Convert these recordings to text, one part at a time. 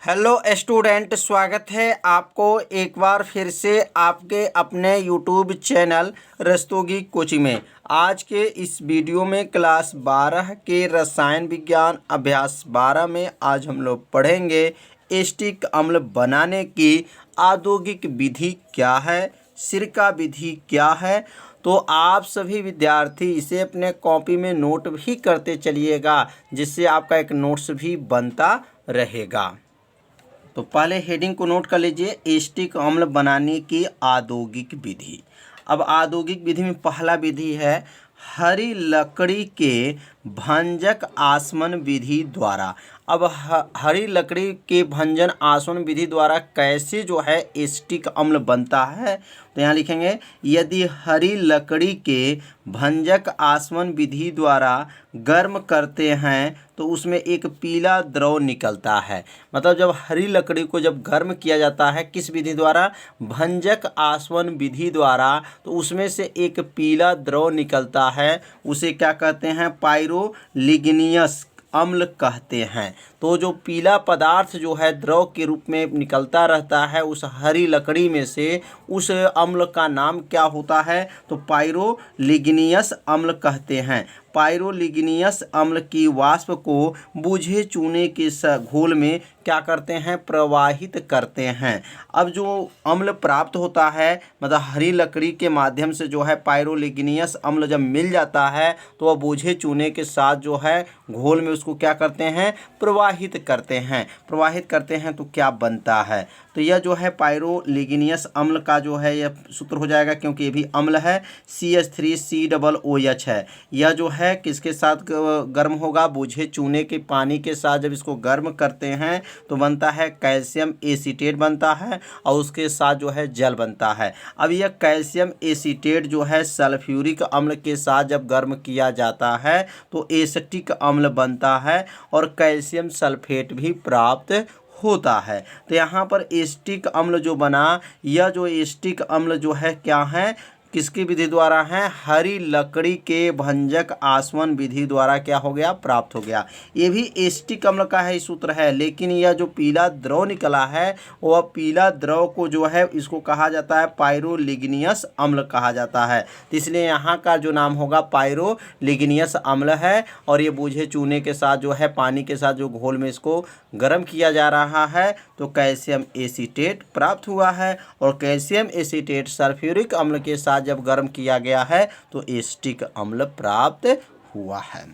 Hello student, स्वागत है आपको एक बार फिर से आपके अपने यूट्यूब चैनल रस्तोगी कोचिंग में। आज के इस वीडियो में क्लास 12 के रसायन विज्ञान अभ्यास 12 में आज हम लोग पढ़ेंगे एसिटिक अम्ल बनाने की औद्योगिक विधि क्या है, सिरका विधि क्या है। तो आप सभी विद्यार्थी इसे अपने कॉपी में नोट भी करते चलिएगा, जिससे आपका एक नोट्स भी बनता रहेगा। तो पहले हेडिंग को नोट कर लीजिए, एसिटिक अम्ल बनाने की औद्योगिक विधि। अब औद्योगिक विधि में पहला विधि है हरी लकड़ी के भंजक आसमन विधि द्वारा। अब हरी लकड़ी के भंजन आसमन विधि द्वारा कैसे जो है एसिटिक अम्ल बनता है, तो यहाँ लिखेंगे यदि हरी लकड़ी के भंजक आसमन विधि द्वारा गर्म करते हैं तो उसमें एक पीला द्रव निकलता है। मतलब जब हरी लकड़ी को जब गर्म किया जाता है किस विधि द्वारा, भंजक आसवन विधि द्वारा, तो उसमें से एक पीला द्रव निकलता है। उसे क्या कहते हैं, पाइरोलिग्नियस अम्ल कहते हैं। तो जो पीला पदार्थ जो है द्रव के रूप में निकलता रहता है उस हरी लकड़ी में से, उस अम्ल का नाम क्या होता है, तो पाइरोलिग्नियस अम्ल कहते हैं। पाइरोलिग्नियस अम्ल की वाष्प को बूझे चूने के घोल में क्या करते हैं, प्रवाहित करते हैं। अब जो अम्ल प्राप्त होता है, मतलब हरी लकड़ी के माध्यम से जो है पाइरोलिग्नियस अम्ल जब मिल जाता है तो वह बूझे चूने के साथ जो है घोल में उसको क्या करते हैं, प्रवाहित करते हैं। प्रवाहित करते हैं तो क्या बनता है, तो यह जो है पाइरोलिग्नियस अम्ल का जो है यह सूत्र हो जाएगा, क्योंकि ये भी अम्ल है, CH3COOH है। यह जो है किसके साथ गर्म होगा, बूझे चूने के पानी के साथ जब इसको गर्म करते हैं तो बनता है कैल्शियम एसीटेट बनता है, और उसके साथ जो है जल बनता है। अब यह कैल्शियम एसीटेट जो है सल्फ्यूरिक अम्ल के साथ जब गर्म किया जाता है तो एसिटिक अम्ल बनता है और कैल्शियम सल्फेट भी प्राप्त होता है। तो यहाँ पर एसिटिक अम्ल जो बना, यह जो एसिटिक अम्ल जो है क्या है, किसकी विधि द्वारा है, हरी लकड़ी के भंजक आसवन विधि द्वारा क्या हो गया, प्राप्त हो गया। ये भी एसिटिक अम्ल का ही सूत्र है, लेकिन यह जो पीला द्रव निकला है वह पीला द्रव को जो है इसको कहा जाता है पाइरोलिग्नियस अम्ल कहा जाता है। तो इसलिए यहाँ का जो नाम होगा पाइरोलिग्नियस अम्ल है, और ये बूझे चूने के साथ जो है पानी के साथ जो घोल में इसको गर्म किया जा रहा है तो कैल्शियम एसीटेट प्राप्त हुआ है, और कैल्शियम एसीटेट सल्फ्यूरिक अम्ल के साथ जब गर्म किया गया है तो एसिटिक अम्ल प्राप्त हुआ है।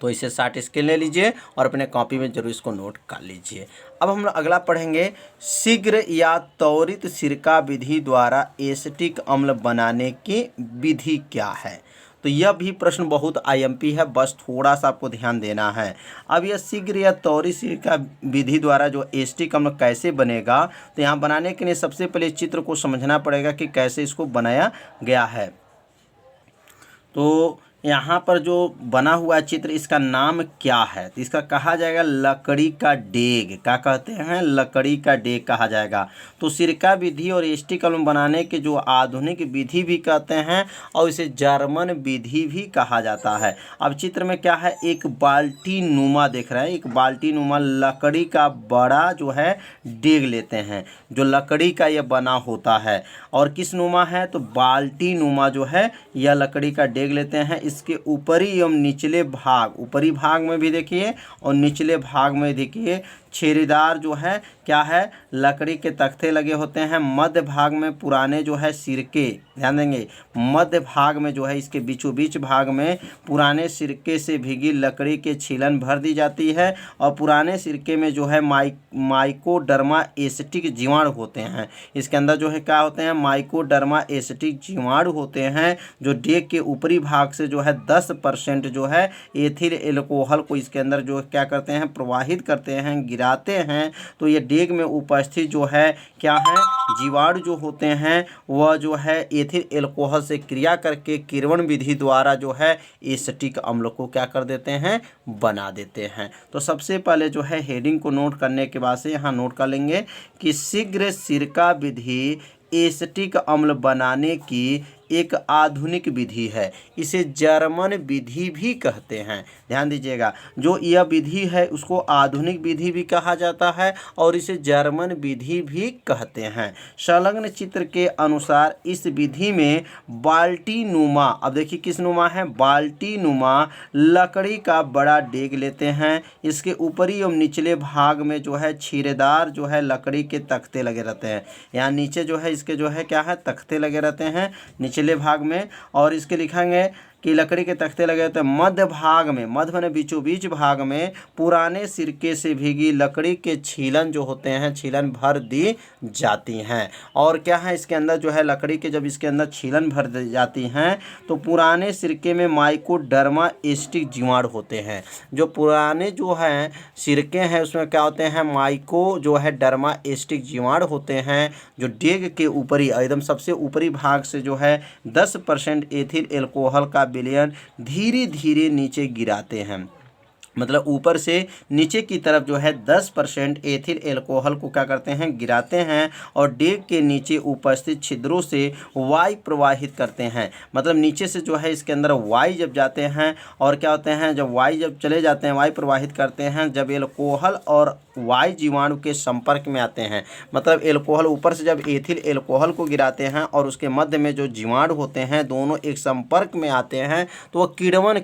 तो इसे 60 स्केल ले लीजिए और अपने कॉपी में जरूर इसको नोट कर लीजिए। अब हम अगला पढ़ेंगे शीघ्र या त्वरित सिरका विधि द्वारा एसिटिक अम्ल बनाने की विधि क्या है। तो यह भी प्रश्न बहुत IMP है, बस थोड़ा सा आपको ध्यान देना है। अब यह शीघ्र या त्वरित सिरका विधि द्वारा जो एसिटिक अम्ल कैसे बनेगा, तो यहाँ बनाने के लिए सबसे पहले चित्र को समझना पड़ेगा कि कैसे इसको बनाया गया है। तो यहाँ पर जो बना हुआ चित्र, इसका नाम क्या है, तो इसका कहा जाएगा लकड़ी का डेग। क्या कहते हैं, लकड़ी का डेग कहा जाएगा। तो सिरका विधि और एसिटिक अम्ल बनाने के जो आधुनिक विधि भी कहते हैं, और इसे जर्मन विधि भी कहा जाता है। अब चित्र में क्या है, एक बाल्टी नुमा देख रहे हैं, एक बाल्टी नुमा लकड़ी का बड़ा जो है डेग लेते हैं, जो लकड़ी का यह बना होता है। और किस नुमा है, तो बाल्टी नुमा जो है यह लकड़ी का डेग लेते हैं। इसके ऊपरी एवं निचले भाग, ऊपरी भाग में भी देखिए और निचले भाग में देखिए छेरीदार जो है क्या है, लकड़ी के तख्ते लगे होते हैं। मध्य भाग में पुराने जो है सिरके, ध्यान देंगे, मध्य भाग में जो है इसके बीचों बीच भाग में पुराने सिरके से भीगी लकड़ी के छीलन भर दी जाती है, और पुराने सिरके में जो है माइकोडर्मा एसिटिक जीवाणु होते हैं। इसके अंदर जो है क्या होते हैं, माइकोडर्मा एसिटिक जीवाणु होते हैं, जो डेग के ऊपरी भाग से जो है 10% जो है एथिल एल्कोहल को इसके अंदर जो क्या करते हैं, प्रवाहित करते हैं, गिराते हैं। तो ये डेग में उपस्थित जो है क्या है, जीवाणु जो होते हैं वह जो है एथिल एल्कोहल से क्रिया करके किण्वन विधि द्वारा जो है एसिटिक अम्ल को क्या कर देते हैं, बना देते हैं। तो सबसे पहले जो है हेडिंग को नोट करने के बाद से यहाँ नोट कर लेंगे कि शीघ्र सिरका विधि एसिटिक अम्ल बनाने की एक आधुनिक विधि है। इसे जर्मन विधि भी कहते हैं। ध्यान दीजिएगा, जो यह विधि है उसको आधुनिक विधि भी कहा जाता है और इसे जर्मन विधि भी कहते हैं। संलग्न चित्र के अनुसार इस विधि में बाल्टी नुमा, अब देखिए किस नुमा है, बाल्टी नुमा लकड़ी का बड़ा डेग लेते हैं। इसके ऊपरी एवं निचले भाग में जो है छीरेदार जो है लकड़ी के तख्ते लगे रहते हैं। यहाँ नीचे जो है इसके जो है क्या है, तख्ते लगे रहते हैं निचले भाग में। और इसके लिखेंगे कि लकड़ी के तख्ते लगे रहते हैं। मध्य भाग में, मध्य माने बीचों बीच भाग में पुराने सिरके से भीगी लकड़ी के छीलन जो होते हैं, छीलन भर दी जाती हैं। और क्या है, इसके अंदर जो है लकड़ी के जब इसके अंदर छीलन भर दी जाती हैं तो पुराने सिरके में माइकोडर्मा एस्टिक जीवाणु होते हैं। जो पुराने जो हैं सिरके हैं उसमें क्या होते हैं, माइको जो है डर्मा एस्टिक जीवाणु होते हैं, जो डेग के ऊपरी एकदम सबसे ऊपरी भाग से जो है 10% एथिल एल्कोहल का विलयन धीरे धीरे नीचे गिराते हैं। मतलब ऊपर से नीचे की तरफ जो है 10% एथिल एल्कोहल को क्या करते हैं, गिराते हैं और डेग के नीचे उपस्थित छिद्रों से वायु प्रवाहित करते हैं। मतलब नीचे से जो है इसके अंदर वायु जब जाते हैं और क्या होते हैं, जब वायु जब चले जाते हैं वायु प्रवाहित करते हैं, जब एल्कोहल और वायु जीवाणु के संपर्क में आते हैं, मतलब एल्कोहल ऊपर से जब एथिल एल्कोहल को गिराते हैं और उसके मध्य में जो जीवाणु होते हैं दोनों एक संपर्क में आते हैं तो वह किण्वन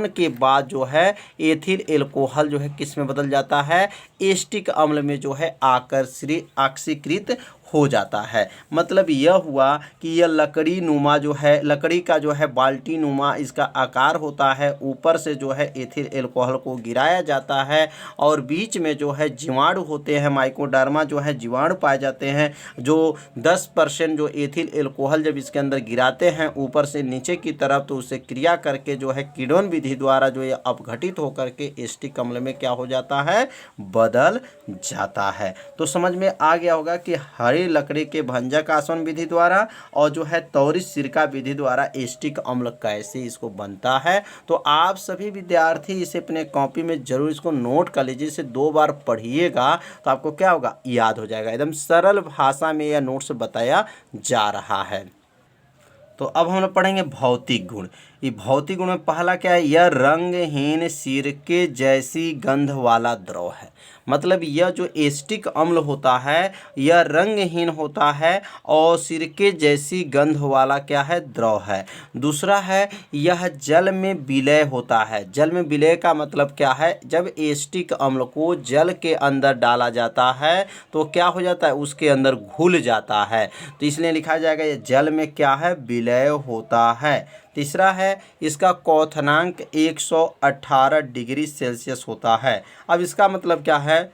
के बाद जो है एथिल एल्कोहल जो है किस में बदल जाता है, एस्टिक अम्ल में जो है ऑक्सीकृत हो जाता है। मतलब यह हुआ कि यह लकड़ी नुमा जो है, लकड़ी का जो है बाल्टी नुमा इसका आकार होता है। ऊपर से जो है एथिल एल्कोहल को गिराया जाता है और बीच में जो है जीवाणु होते हैं, माइकोडर्मा जो है जीवाणु पाए जाते हैं। जो 10% जो एथिल एल्कोहल जब इसके अंदर गिराते हैं ऊपर से नीचे की तरफ, तो उसे क्रिया करके जो है किण्वन विधि द्वारा जो ये अपघटित होकर के एस्टिक अम्ल में क्या हो जाता है, बदल जाता है। तो समझ में आ गया होगा कि हरी लकड़ी के भंजक आसवन विधि द्वारा और जो है त्वरित सिरका विधि द्वारा एस्टिक अम्ल कैसे इसको बनता है। तो आप सभी विद्यार्थी इसे अपने कॉपी में जरूर इसको नोट कर लीजिए। इसे 2 बार पढ़िएगा तो आपको क्या होगा, याद हो जाएगा। एकदम सरल भाषा में यह नोट्स बताया जा रहा है। तो अब हम लोग पढ़ेंगे भौतिक गुण। ये भौतिक गुण में पहला क्या है, यह रंगहीन सिरके जैसी गंध वाला द्रव है। मतलब यह जो एस्टिक अम्ल होता है यह रंगहीन होता है और सिरके जैसी गंध वाला क्या है, द्रव है। दूसरा है यह जल में विलय होता है। जल में विलय का मतलब क्या है, जब एस्टिक अम्ल को जल के अंदर डाला जाता है तो क्या हो जाता है, उसके अंदर घुल जाता है। तो इसलिए लिखा जाएगा यह जल में क्या है, विलय होता है। तीसरा है इसका क्वथनांक 118 डिग्री सेल्सियस होता है। अब इसका मतलब क्या है,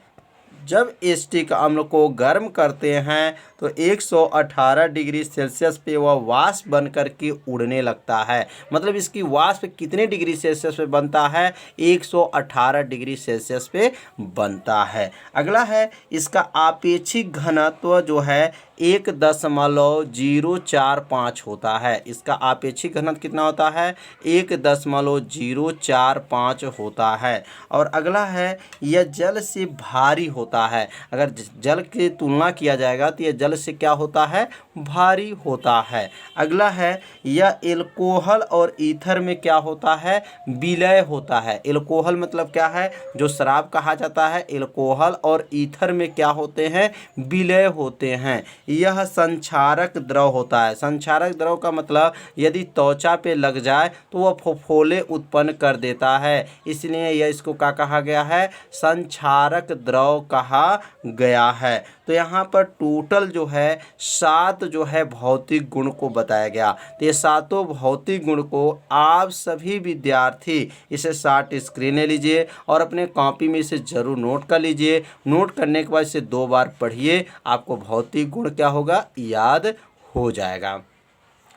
जब एस्टिक अम्ल को गर्म करते हैं तो 118 डिग्री सेल्सियस पे वह वाष्प बन करके उड़ने लगता है। मतलब इसकी वाष्प कितने डिग्री सेल्सियस पे बनता है, 118 डिग्री सेल्सियस पे बनता है। अगला है इसका आपेक्षिक घनत्व जो है 1.045 होता है। इसका आपेक्षिक घनत्व कितना होता है, 1.045 होता है। और अगला है यह जल से भारी होता है। अगर जल की तुलना किया जाएगा तो यह जल से क्या होता है, भारी होता है। अगला है यह एल्कोहल और ईथर में क्या होता है, विलय होता है। एल्कोहल मतलब क्या है, जो शराब कहा जाता है, एल्कोहल और ईथर में क्या होते हैं, विलय होते हैं। यह संक्षारक द्रव होता है। संक्षारक द्रव का मतलब यदि त्वचा पे लग जाए तो वह फफोले उत्पन्न कर देता है, इसलिए यह इसको क्या कहा गया है, संक्षारक द्रव कहा गया है। तो यहाँ पर टोटल जो है 7 जो है भौतिक गुण को बताया गया। तो ये 7 भौतिक गुण को आप सभी विद्यार्थी इसे 60 स्क्रीन ले लीजिए और अपने कॉपी में इसे जरूर नोट कर लीजिए। नोट करने के बाद इसे 2 बार पढ़िए, आपको भौतिक गुण क्या होगा, याद हो जाएगा।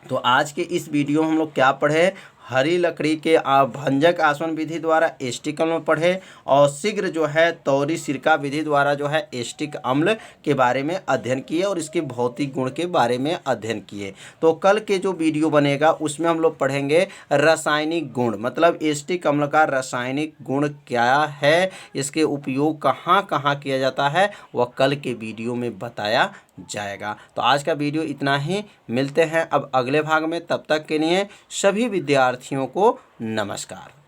तो आज के इस वीडियो में हम लोग क्या पढ़े, हरी लकड़ी के भंजक आसवन विधि द्वारा एस्टिक अम्ल पढ़े और शीघ्र जो है त्वरित सिरका विधि द्वारा जो है एस्टिक अम्ल के बारे में अध्ययन किए और इसके भौतिक गुण के बारे में अध्ययन किए। तो कल के जो वीडियो बनेगा उसमें हम लोग पढ़ेंगे रासायनिक गुण, मतलब एस्टिक अम्ल का रासायनिक गुण क्या है, इसके उपयोग कहाँ कहाँ किया जाता है, वह कल के वीडियो में बताया जाएगा। तो आज का वीडियो इतना ही, मिलते हैं अब अगले भाग में। तब तक के लिए सभी विद्यार्थियों को नमस्कार।